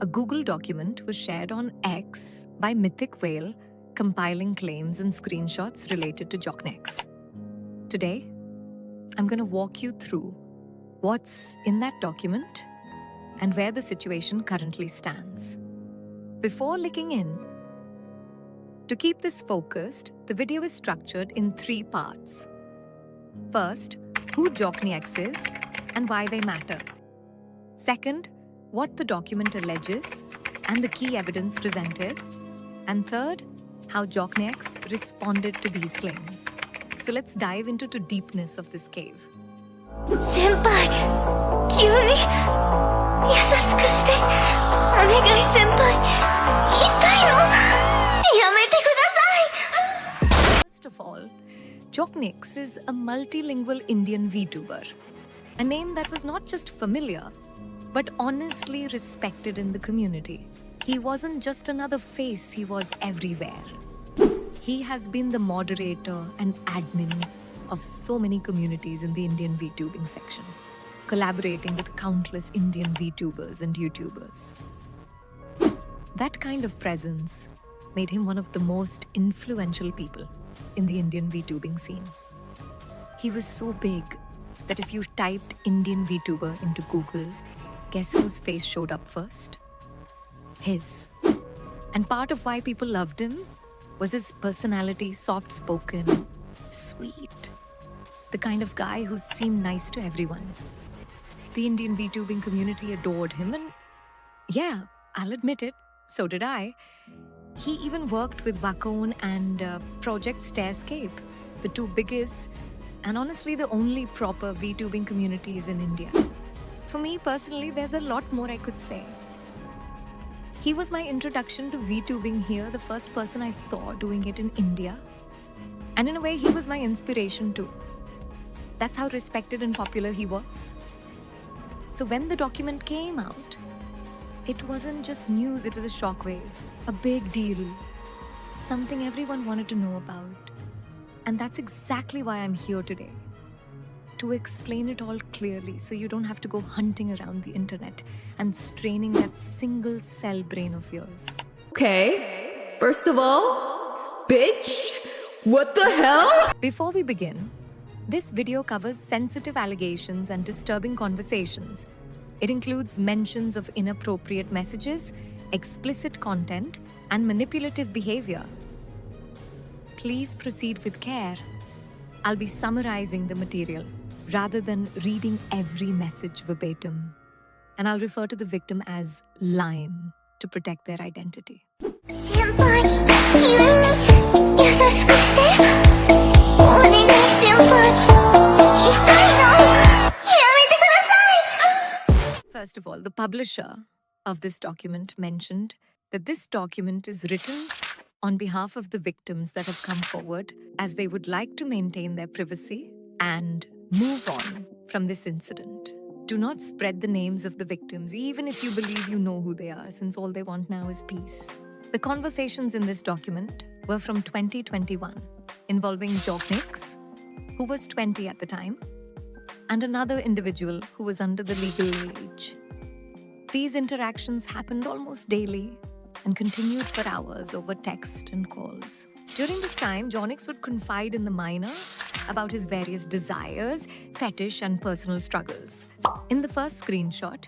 A Google document was shared on X by Mythic Whale, compiling claims and screenshots related to Joqnix. Today, I'm going to walk you through what's in that document and where the situation currently stands. Before linking in, to keep this focused, the video is structured in 3 parts. First, who Joqnix is and why they matter. Second, what the document alleges and the key evidence presented. And third, how Joqnix responded to these claims. So let's dive into the deepness of this cave. 先輩、急に優しくして。お願い先輩、痛いの。やめてください。 First of all, Joqnix is a multilingual Indian VTuber, a name that was not just familiar, but honestly respected in the community. He wasn't just another face, he was everywhere. He has been the moderator and admin of so many communities in the Indian VTubing section, collaborating with countless Indian VTubers and YouTubers. That kind of presence made him one of the most influential people in the Indian VTubing scene. He was so big that if you typed Indian VTuber into Google, guess whose face showed up first? His. And part of why people loved him was his personality, soft-spoken, sweet. The kind of guy who seemed nice to everyone. The Indian VTubing community adored him, and yeah, I'll admit it, so did I. He even worked with Vakon and Project Stairscape, the 2 biggest and honestly the only proper VTubing communities in India. For me personally, there's a lot more I could say. He was my introduction to VTubing here, the first person I saw doing it in India. And in a way, he was my inspiration too. That's how respected and popular he was. So when the document came out, it wasn't just news, it was a shockwave, a big deal, something everyone wanted to know about. And that's exactly why I'm here today, to explain it all clearly so you don't have to go hunting around the internet and straining that single cell brain of yours. Okay, first of all, bitch, what the hell? Before we begin, this video covers sensitive allegations and disturbing conversations. It includes mentions of inappropriate messages, explicit content, and manipulative behavior. Please proceed with care. I'll be summarizing the material rather than reading every message verbatim. And I'll refer to the victim as Lime to protect their identity. 先輩、急に優しくして。お願い先輩、痛いの。やめてください。 First of all, the publisher of this document mentioned that this document is written on behalf of the victims that have come forward, as they would like to maintain their privacy and move on from this incident. Do not spread the names of the victims, even if you believe you know who they are, since all they want now is peace. The conversations in this document were from 2021, involving Joqnix, who was 20 at the time, and another individual who was under the legal age. These interactions happened almost daily and continued for hours over text and calls. During this time, Joqnix would confide in the minor about his various desires, fetish, and personal struggles. In the first screenshot,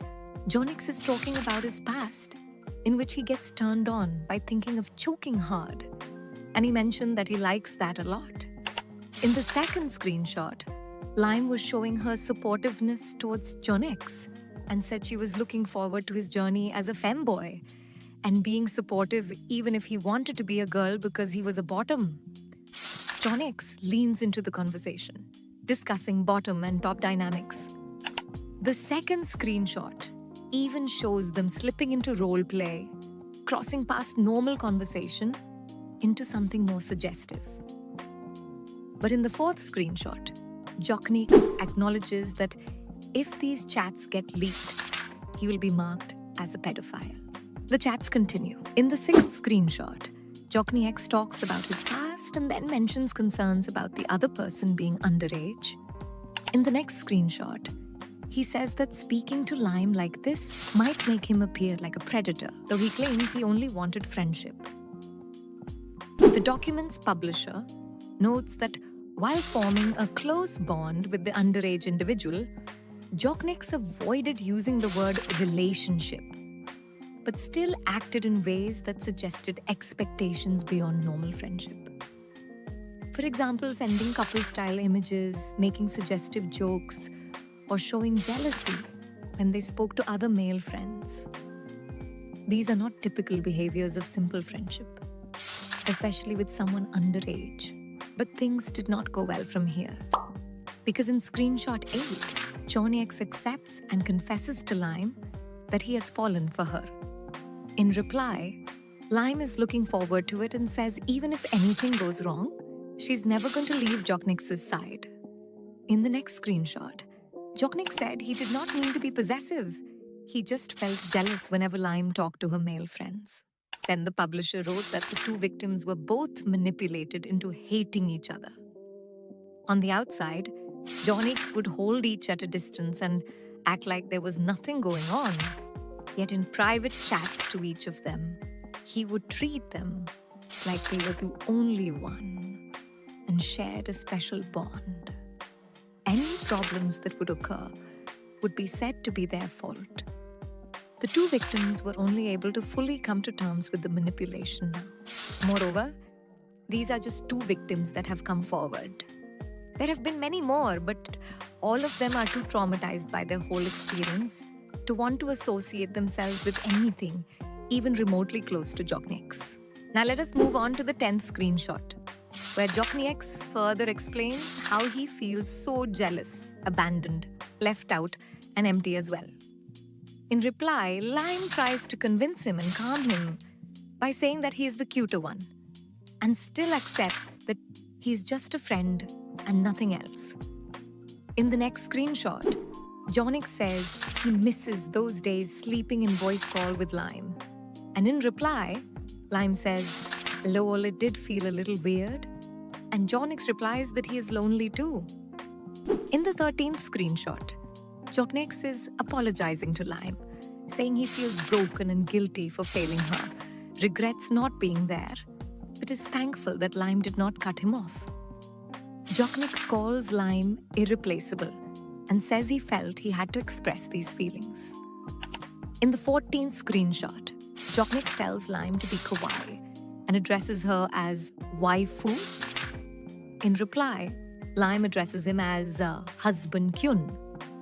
Joqnix is talking about his past, in which he gets turned on by thinking of choking hard, and he mentioned that he likes that a lot. In the second screenshot, Lime was showing her supportiveness towards Joqnix and said she was looking forward to his journey as a femboy and being supportive even if he wanted to be a girl because he was a bottom. Joqnix leans into the conversation, discussing bottom and top dynamics. The second screenshot even shows them slipping into role play, crossing past normal conversation into something more suggestive. But in the fourth screenshot, Joqnix acknowledges that if these chats get leaked, he will be marked as a pedophile. The chats continue. In the sixth screenshot, Joqnix talks about his past and then mentions concerns about the other person being underage. In the next screenshot, He says that speaking to Lime like this might make him appear like a predator, though he claims he only wanted friendship. The document's publisher notes that while forming a close bond with the underage individual, Joqnix avoided using the word relationship, but still acted in ways that suggested expectations beyond normal friendship. For example, sending couple-style images, making suggestive jokes, or showing jealousy when they spoke to other male friends. These are not typical behaviors of simple friendship, especially with someone underage. But things did not go well from here. Because in screenshot 8, Joqnix accepts and confesses to Lime that he has fallen for her. In reply, Lime is looking forward to it and says even if anything goes wrong, she's never going to leave Joqnix's side. In the next screenshot, Joqnix said he did not mean to be possessive. He just felt jealous whenever Lime talked to her male friends. Then the publisher wrote that the two victims were both manipulated into hating each other. On the outside, Joqnix would hold each at a distance and act like there was nothing going on. Yet in private chats to each of them, he would treat them like they were the only one and shared a special bond. Any problems that would occur would be said to be their fault. The two victims were only able to fully come to terms with the manipulation now. Moreover, these are just two victims that have come forward. There have been many more, but all of them are too traumatized by their whole experience to want to associate themselves with anything, even remotely close to Joqnix. Now let us move on to the 10th screenshot, where Joqnix further explains how he feels so jealous, abandoned, left out, and empty as well. In reply, Lime tries to convince him and calm him by saying that he is the cuter one, and still accepts that he's just a friend and nothing else. In the next screenshot, Joqnix says he misses those days sleeping in voice call with Lime. And in reply, Lime says, lol, it did feel a little weird. And Joqnix replies that he is lonely too. In the 13th screenshot, Joqnix is apologizing to Lime, saying he feels broken and guilty for failing her, regrets not being there, but is thankful that Lime did not cut him off. Joqnix calls Lime irreplaceable and says he felt he had to express these feelings. In the 14th screenshot, Joqnix tells Lime to be kawaii and addresses her as waifu. In reply, Lime addresses him as husband Kyun.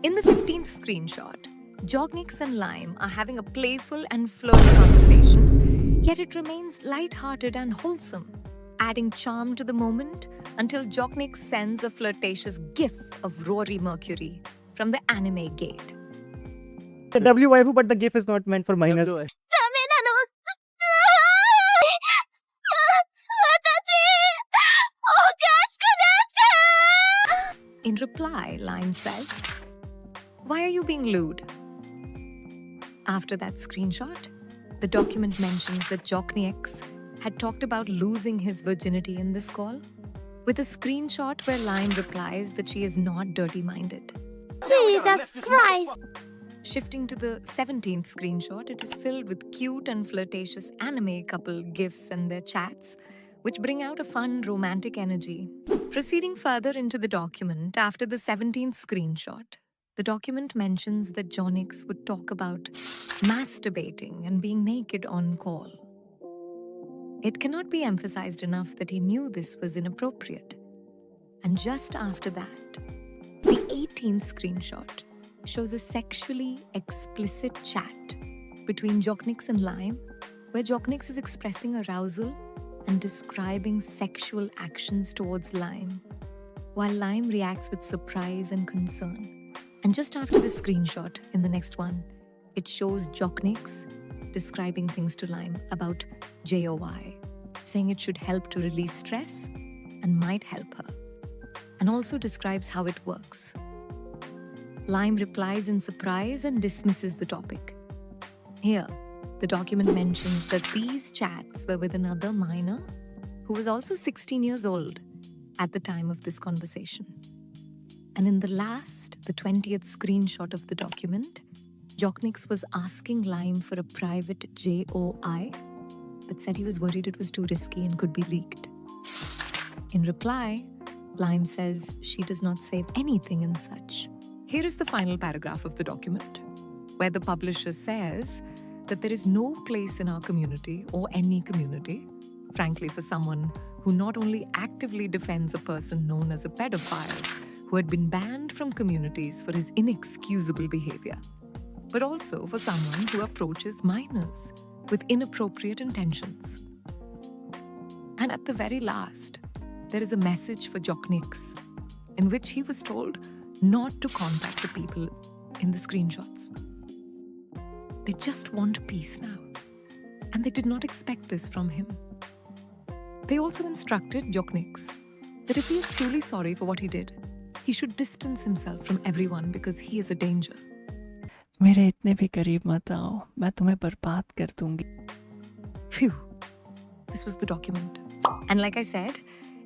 In the 15th screenshot, Joqnix and Lime are having a playful and flirty conversation, yet it remains light-hearted and wholesome, adding charm to the moment until Joqnix sends a flirtatious gif of Rory Mercury from the anime gate. The W waifu, but the GIF is not meant for minors. In reply, Lime says, "Why are you being lewd?" After that screenshot, the document mentions that Joqnix had talked about losing his virginity in this call, with a screenshot where Lime replies that she is not dirty-minded. Jesus Christ! Shifting to the 17th screenshot, it is filled with cute and flirtatious anime couple gifs and their chats, which bring out a fun, romantic energy. Proceeding further into the document, after the 17th screenshot, the document mentions that Joqnix would talk about masturbating and being naked on call. It cannot be emphasized enough that he knew this was inappropriate. And just after that, the 18th screenshot shows a sexually explicit chat between Joqnix and Lime, where Joqnix is expressing arousal and describing sexual actions towards Lime, while Lime reacts with surprise and concern. And just after this screenshot, in the next one, it shows Joqnix describing things to Lime about JOI, saying it should help to release stress and might help her, and also describes how it works. Lime replies in surprise and dismisses the topic. Here, the document mentions that these chats were with another minor who was also 16 years old at the time of this conversation. And in the 20th screenshot of the document, Joqnix was asking Lime for a private JOI, but said he was worried it was too risky and could be leaked. In reply, Lime says she does not save anything in such. Here is the final paragraph of the document, where the publisher says that there is no place in our community or any community, frankly, for someone who not only actively defends a person known as a pedophile who had been banned from communities for his inexcusable behavior, but also for someone who approaches minors with inappropriate intentions. And at the very last, there is a message for Joqnix in which he was told not to contact the people in the screenshots. They just want peace now, and they did not expect this from him. They also instructed Joqnix that if he is truly sorry for what he did, he should distance himself from everyone because he is a danger. मेरे इतने भी करीब मत आओ, मैं तुम्हें बर्बाद कर दूंगी. Phew. This was the document. And like I said,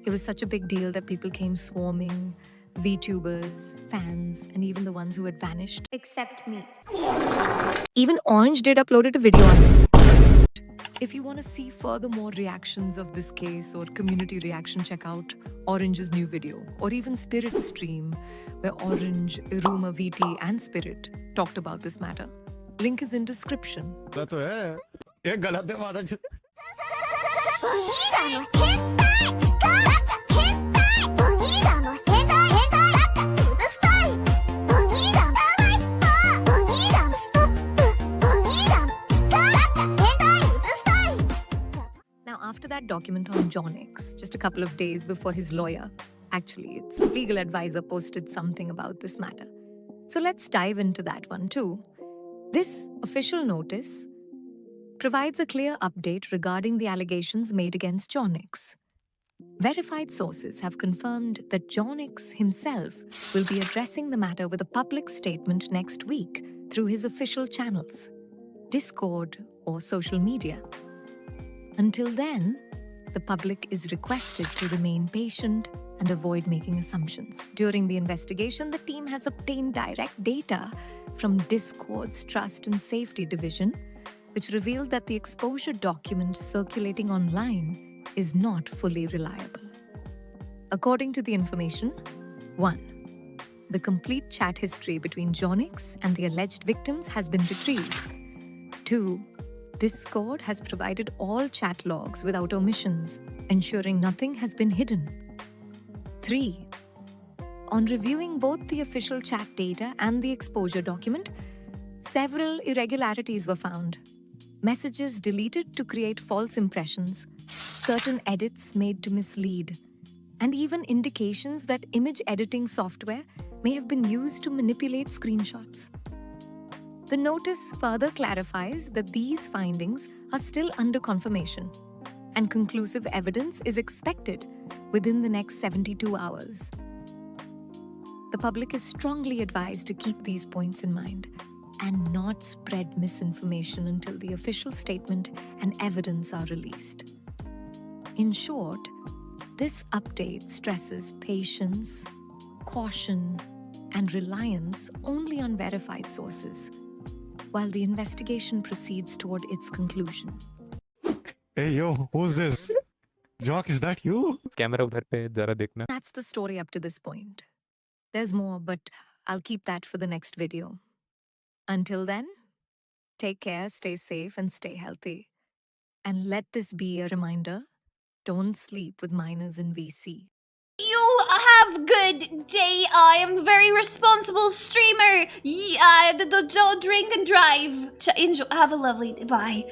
it was such a big deal that people came swarming, VTubers, fans, and even the ones who had vanished. Except me. Even Orange did uploaded a video on this. If you want to see further more reactions of this case or community reaction, check out Orange's new video, or even Spirit's stream, where Orange, Iruma, VT, and Spirit talked about this matter. Link is in description. After that document on Joqnix, just a couple of days before his lawyer, actually its legal advisor, posted something about this matter. So let's dive into that one too. This official notice provides a clear update regarding the allegations made against Joqnix. Verified sources have confirmed that Joqnix himself will be addressing the matter with a public statement next week through his official channels, Discord or social media. Until then, the public is requested to remain patient and avoid making assumptions. During the investigation, the team has obtained direct data from Discord's Trust and Safety Division, which revealed that the exposure document circulating online is not fully reliable. According to the information, 1. The complete chat history between Joqnix and the alleged victims has been retrieved. 2. Discord has provided all chat logs without omissions, ensuring nothing has been hidden. 3. On reviewing both the official chat data and the exposure document, several irregularities were found. Messages deleted to create false impressions, certain edits made to mislead, and even indications that image editing software may have been used to manipulate screenshots. The notice further clarifies that these findings are still under confirmation, and conclusive evidence is expected within the next 72 hours. The public is strongly advised to keep these points in mind and not spread misinformation until the official statement and evidence are released. In short, this update stresses patience, caution, and reliance only on verified sources, while the investigation proceeds toward its conclusion. Hey yo, who's this? Jock, is that you? Camera उधर पे जरा देखना. That's the story up to this point. There's more, but I'll keep that for the next video. Until then, take care, stay safe, and stay healthy. And let this be a reminder, don't sleep with minors in VC. You have good day. I am a very responsible streamer. Don't drink and drive. Enjoy. Have a lovely day. Bye.